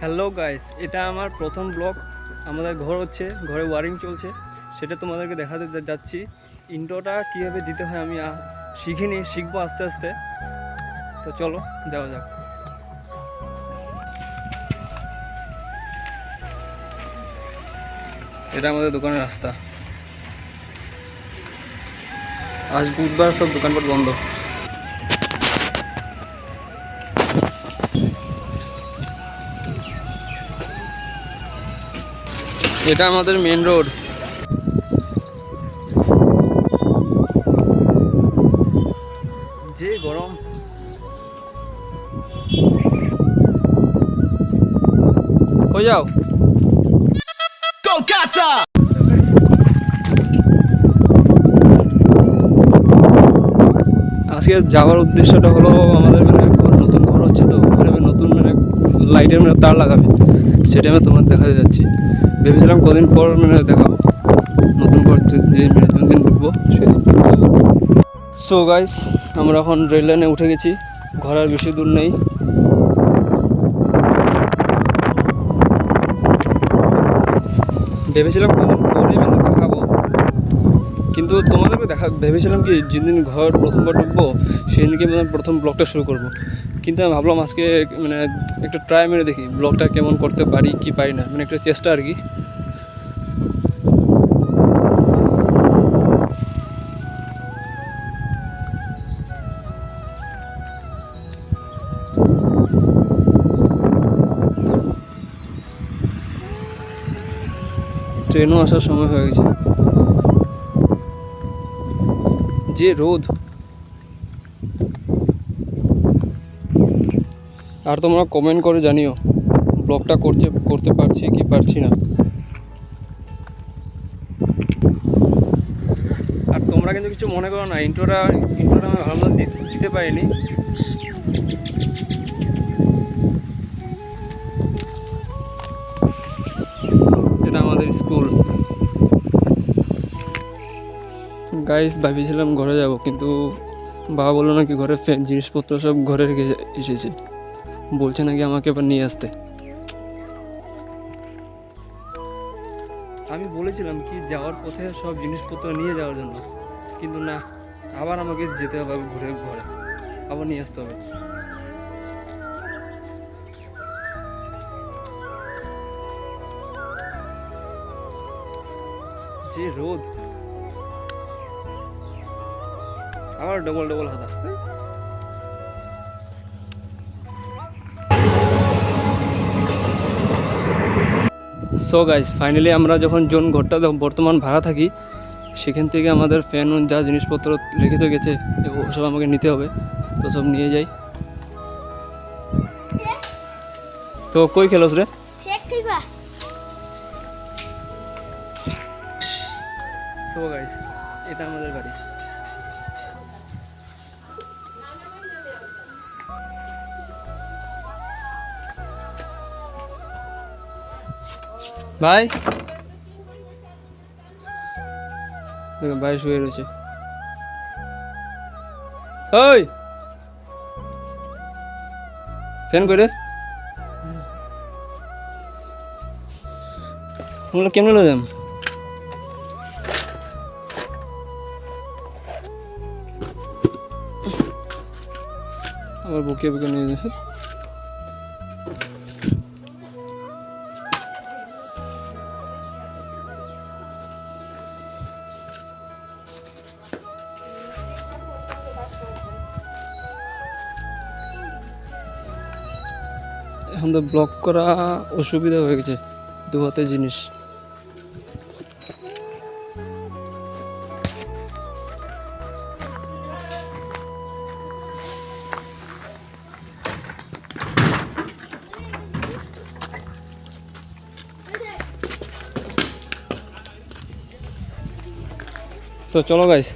Hello guys, এটা আমার প্রথম ব্লগ। আমাদের ঘর হচ্ছে, ঘরে ওয়ারিং চলছে, সেটা তোমাদেরকে দেখাতে যাচ্ছি। ইন্ট্রোটা কীভাবে দিতে হয় আমি শিখবো আস্তে আস্তে। তো চলো যাওয়া যাক। এটা আমাদের দোকানের রাস্তা। আজ বুধবার, সব দোকানপাট বন্ধ। এটা আমাদের মেন রোড। যে গরম, কই যাও? কলকাতা। আজকে যাওয়ার উদ্দেশ্যটা হলো, আমাদের নতুন ঘর হচ্ছে, তো নতুন লাইটের তার লাগাবে, সেটা আমি তোমার দেখাতে যাচ্ছি। ভেবেছিলাম কদিন পর দেখাবো নতুন ঘর দিন ঢুকবো সেদিন। সো গাইস, আমরা এখন রেল লাইনে উঠে গেছি। ঘর আর বেশি দূর নেই। ভেবেছিলাম কদিন পরে দেখাবো, কিন্তু তোমাদেরকে ভেবেছিলাম কি যেদিন ঘর প্রথমবার ঢুকবো সেদিনকে প্রথম ব্লগটা শুরু করব। কিন্তু আমি ভাবলাম আজকে একটা ট্রাই মেরে দেখি ব্লগটা কেমন করতে পারি কি পারি না, একটা চেষ্টা আর কি। ট্রেনও আসার সময় হয়ে গেছে। যে রোদ, আর তোমরা কমেন্ট করে জানিও ব্লগটা করতে পারছি কি পারছি না। আর তোমরা কিন্তু কিছু মনে করো না, ইন্ট্রোটা আমি ভালো মতো দিতে পারিনি। এটা আমাদের স্কুল। গাইস, ভাবিছিলাম ঘরে যাব, কিন্তু বাবা বললো নাকি ঘরে জিনিসপত্র সব ঘরে রেখে এসেছে, বলছে নাকি আমাকে এবার নিয়ে আসতে। আমি বলেছিলাম কি যাওয়ার পথে সব জিনিসপত্র নিয়ে যাওয়ার জন্য, কিন্তু না, আবার আমাকে যেতে হবে, ঘুরে ঘরে আবার নিয়ে আসতে হবে। যে রোদ, আবার ডবল ডবল হাতা। সো গাইস, ফাইনালি আমরা যখন ঘরটা বর্তমান ভাড়া থাকি, সেখান থেকে আমাদের ফ্যান যা জিনিসপত্র রেখে তো গেছে ওসব আমাকে নিতে হবে, তো সব নিয়ে যাই। তো কই খেলোস রে? সো গাইস, এটা আমাদের বাড়ি। ভাই, দেখো ভাই শুয়ে রয়েছে। ওই ফ্যান করে কেমন লো যাম? আবার বুকে বুকে নিয়ে যাচ্ছে। এখন তো ব্লক করা অসুবিধা হয়ে গেছে, দু হাতে জিনিস। তো চলো গাইস,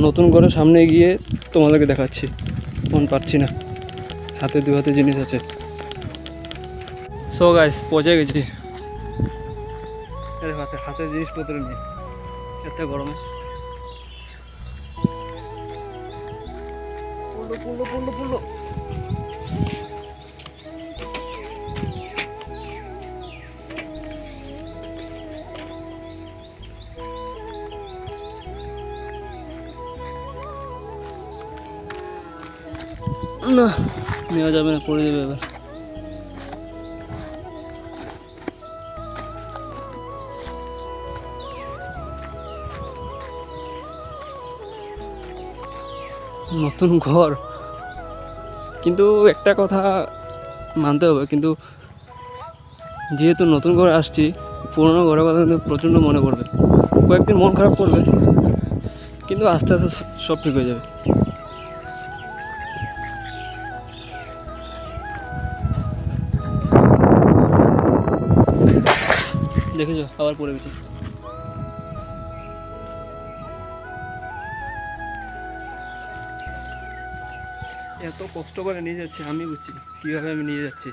নতুন ঘরের সামনে গিয়ে তোমাদেরকে দেখাচ্ছি। মন পারছি না, হাতে দু হাতে জিনিস আছে। সো গাইস, পৌঁছে গেছি। হাতে জিনিসপত্র নিয়ে এত গরমে পুলো পুলো পুলো পুলো। না, নেওয়া যাবে না, পড়ে যাবে এবার। নতুন ঘর, কিন্তু একটা কথা মানতে হবে, কিন্তু যেহেতু নতুন ঘরে আসছি, পুরোনো ঘরের কথা কিন্তু প্রচণ্ড মনে পড়বে, কয়েকদিন মন খারাপ করবে, কিন্তু আস্তে আস্তে সব ঠিক হয়ে যাবে। দেখেছো আবার পড়ে গেছে। এত কষ্ট করে নিয়ে যাচ্ছে, আমি বুঝছি কীভাবে আমি নিয়ে যাচ্ছি।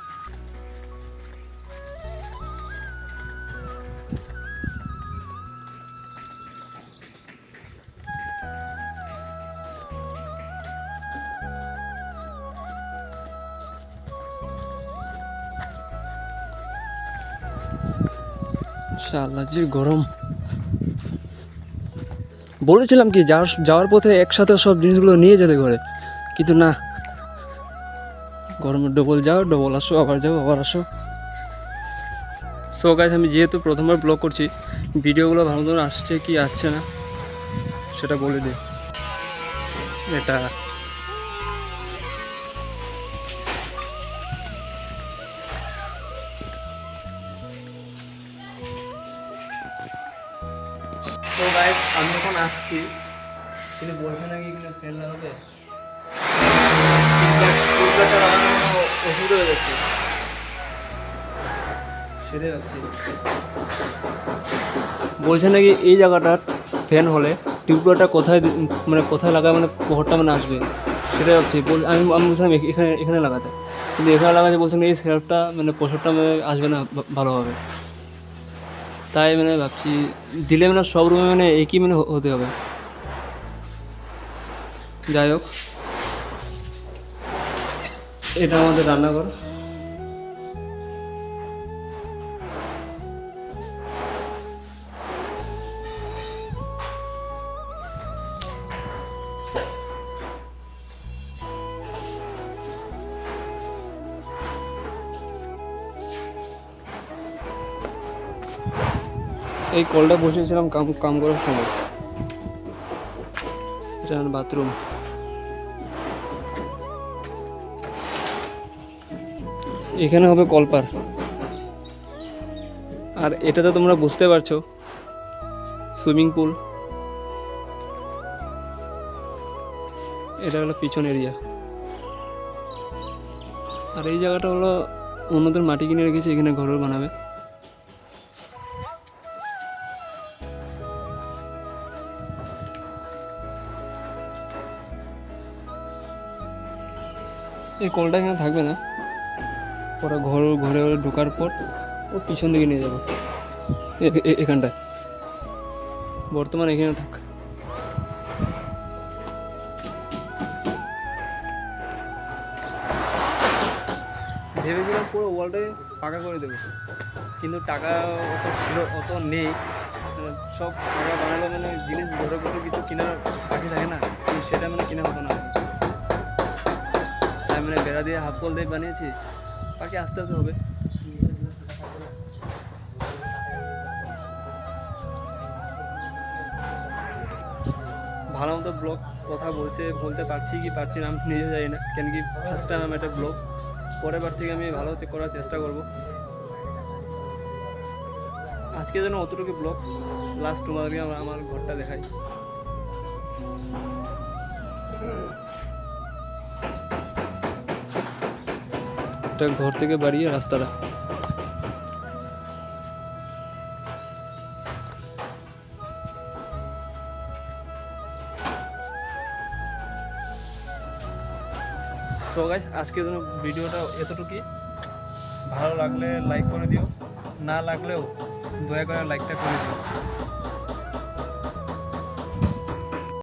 শালা যে গরম, বলেছিলাম কি যাওয়ার পথে একসাথে সব জিনিসগুলো নিয়ে যেতে ঘরে, কিন্তু না, গরমে ডবল যাও ডবল আসো, আবার যাও আবার আসো। সো গাইস, আমি যেহেতু প্রথমবার ব্লগ করছি, ভিডিওগুলো ভালো মতন আসছে কি আসছে না সেটা বলে দিই। এটা তো গাইস, আমি এখন আসছি, কিন্তু বলছে নাকি এখানে ফ্যান লাগাবে, অসুবিধা হয়ে যাচ্ছে, সেটাই যাচ্ছি। বলছে নাকি এই জায়গাটার ফ্যান হলে টিউবওয়েলটা কোথায় মানে কোথায় লাগায়, মানে প্রহরটা মানে আসবে, সেটাই ভাবছি। আমি বলছিলাম এখানে এখানে লাগাতে, কিন্তু এখানে লাগাতে বলছেন এই সেলফটা মানে প্রসারটা মানে আসবে না ভালোভাবে, তাই মানে ভাবছি দিলে মানে সব রুমে মানে একই মানে হতে হবে। যাই হোক, এটা আমাদের রান্নাঘর। এই কলটা বসিয়েছিলাম কাম করার সময়। এটা বাথরুম। এখানে হবে কলপার, আর এটাতে তোমরা বুঝতে পারছো সুইমিং পুল। এটা হলো পিছন এরিয়া, আর এই জায়গাটা হলো অন্যদের মাটি কিনে রেখেছে, এখানে ঘর বানাবে। এই কলটা এখানে থাকবে না, ওরা ঘরে ঢোকার পর ও পিছন দিকে নিয়ে যাবো, এখানটায়। বর্তমানে এখানে থাক। ভেবেছিলাম পুরো ওয়ালটাই পাকা করে দেবো, কিন্তু টাকা অত নেই। সব টাকা বানালে মানে জিনিস ঘরে বসে কিছু কেনার বাকি থাকে না, সেটা মানে কেনা হতো না। তাই মানে বেড়া দিয়ে হাফ কল দিয়ে বানিয়েছি, বাকি আস্তে আস্তে হবে। ভালো মতো ব্লগ কথা বলতে পারছি কি পারছি না আমি নিজে জানি না, কেন কি ফার্স্ট টাইম আমি একটা ব্লগ, পরের বার থেকে আমি ভালো করার চেষ্টা করব। আজকে যেন অতটুকু ব্লগ, লাস্ট তোমাদেরকে আমার ঘরটা দেখাই। এটা ঘর থেকে বাড়িয়ে রাস্তাটা। তো গাইস, আজকের জন্য ভিডিওটা এতটুকুই। ভালো লাগলে লাইক করে দিও, না লাগলেও দয়া করে লাইকটা করে দিও।